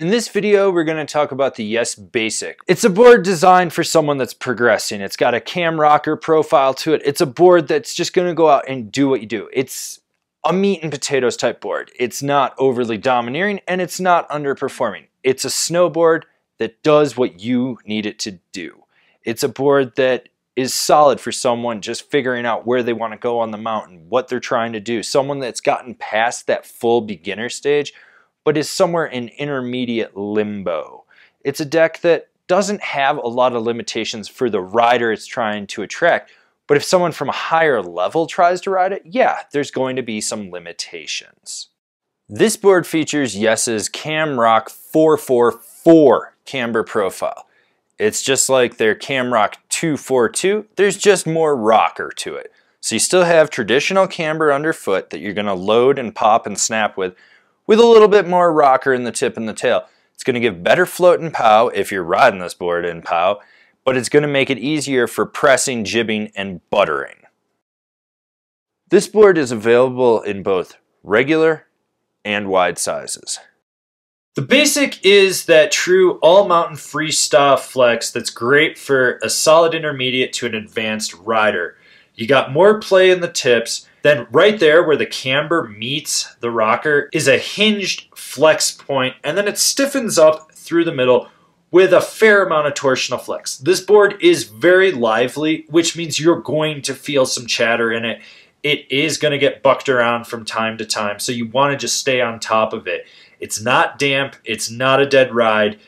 In this video, we're going to talk about the Yes Basic. It's a board designed for someone that's progressing. It's got a cam rocker profile to it. It's a board that's just going to go out and do what you do. It's a meat and potatoes type board. It's not overly domineering and it's not underperforming. It's a snowboard that does what you need it to do. It's a board that is solid for someone just figuring out where they want to go on the mountain, what they're trying to do. Someone that's gotten past that full beginner stage, but is somewhere in intermediate limbo. It's a deck that doesn't have a lot of limitations for the rider it's trying to attract, but if someone from a higher level tries to ride it, yeah, there's going to be some limitations. This board features Yes's Camrock 444 camber profile. It's just like their Camrock 242, there's just more rocker to it. So you still have traditional camber underfoot that you're gonna load and pop and snap with a little bit more rocker in the tip and the tail. It's gonna give better float and pow if you're riding this board in pow, but it's gonna make it easier for pressing, jibbing, and buttering. This board is available in both regular and wide sizes. The Basic is that true all-mountain freestyle flex that's great for a solid intermediate to an advanced rider. You got more play in the tips. Then right there where the camber meets the rocker is a hinged flex point, and then it stiffens up through the middle with a fair amount of torsional flex. This board is very lively, which means you're going to feel some chatter in it. It is going to get bucked around from time to time, so you want to just stay on top of it. It's not damp, it's not a dead ride,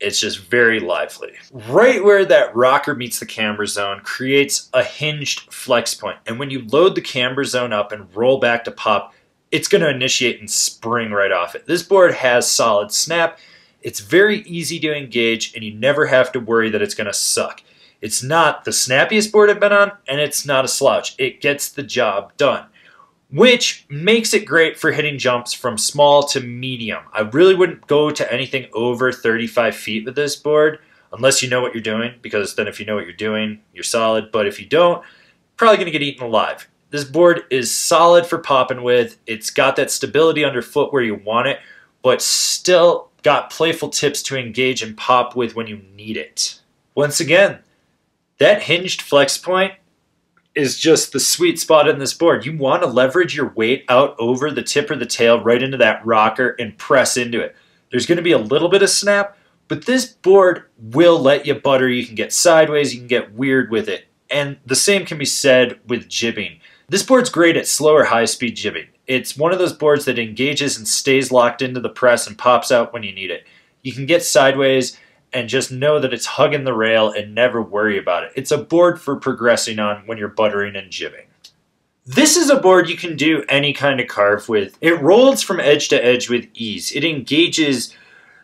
it's just very lively. Right where that rocker meets the camber zone creates a hinged flex point, and when you load the camber zone up and roll back to pop, it's going to initiate and spring right off it. This board has solid snap, it's very easy to engage, and you never have to worry that it's going to suck. It's not the snappiest board I've been on, and it's not a slouch. It gets the job done, which makes it great for hitting jumps from small to medium. I really wouldn't go to anything over 35 feet with this board unless you know what you're doing, because then if you know what you're doing, you're solid. But if you don't, probably going to get eaten alive. This board is solid for popping with. It's got that stability underfoot where you want it, but still got playful tips to engage and pop with when you need it. Once again, that hinged flex point is just the sweet spot in this board. You want to leverage your weight out over the tip or the tail right into that rocker and press into it. There's going to be a little bit of snap, but this board will let you butter. You can get sideways, you can get weird with it. And the same can be said with jibbing. This board's great at slow or high speed jibbing. It's one of those boards that engages and stays locked into the press and pops out when you need it. You can get sideways and just know that it's hugging the rail and never worry about it. It's a board for progressing on when you're buttering and jibbing. This is a board you can do any kind of carve with. It rolls from edge to edge with ease. It engages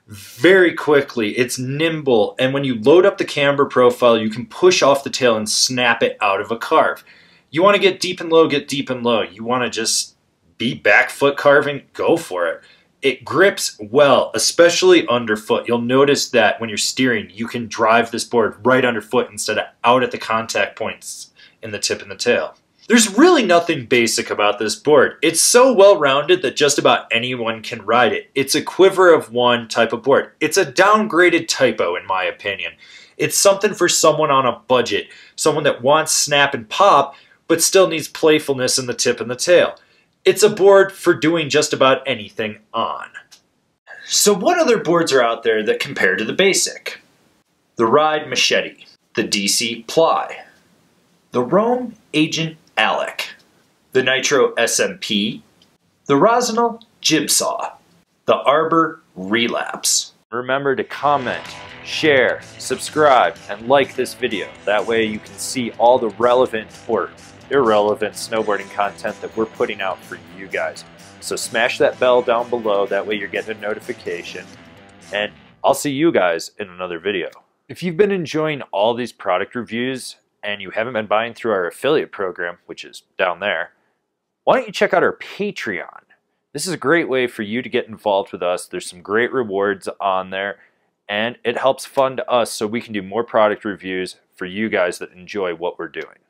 very quickly. It's nimble, and when you load up the camber profile, you can push off the tail and snap it out of a carve. You want to get deep and low, get deep and low. You want to just be back foot carving, go for it. It grips well, especially underfoot. You'll notice that when you're steering, you can drive this board right underfoot instead of out at the contact points in the tip and the tail. There's really nothing basic about this board. It's so well-rounded that just about anyone can ride it. It's a quiver of one type of board. It's a downgraded typo, in my opinion. It's something for someone on a budget, someone that wants snap and pop, but still needs playfulness in the tip and the tail. It's a board for doing just about anything on. So what other boards are out there that compare to the Basic? The Ride Machete, the DC Ply, the Rome Agent Alec, the Nitro SMP, the Torsional Jibsaw, the Arbor Relapse. Remember to comment, share, subscribe, and like this video. That way you can see all the relevant or irrelevant snowboarding content that we're putting out for you guys. So smash that bell down below, that way you're getting a notification, and I'll see you guys in another video. If you've been enjoying all these product reviews and you haven't been buying through our affiliate program, which is down there, why don't you check out our Patreon? This is a great way for you to get involved with us. There's some great rewards on there, and it helps fund us so we can do more product reviews for you guys that enjoy what we're doing.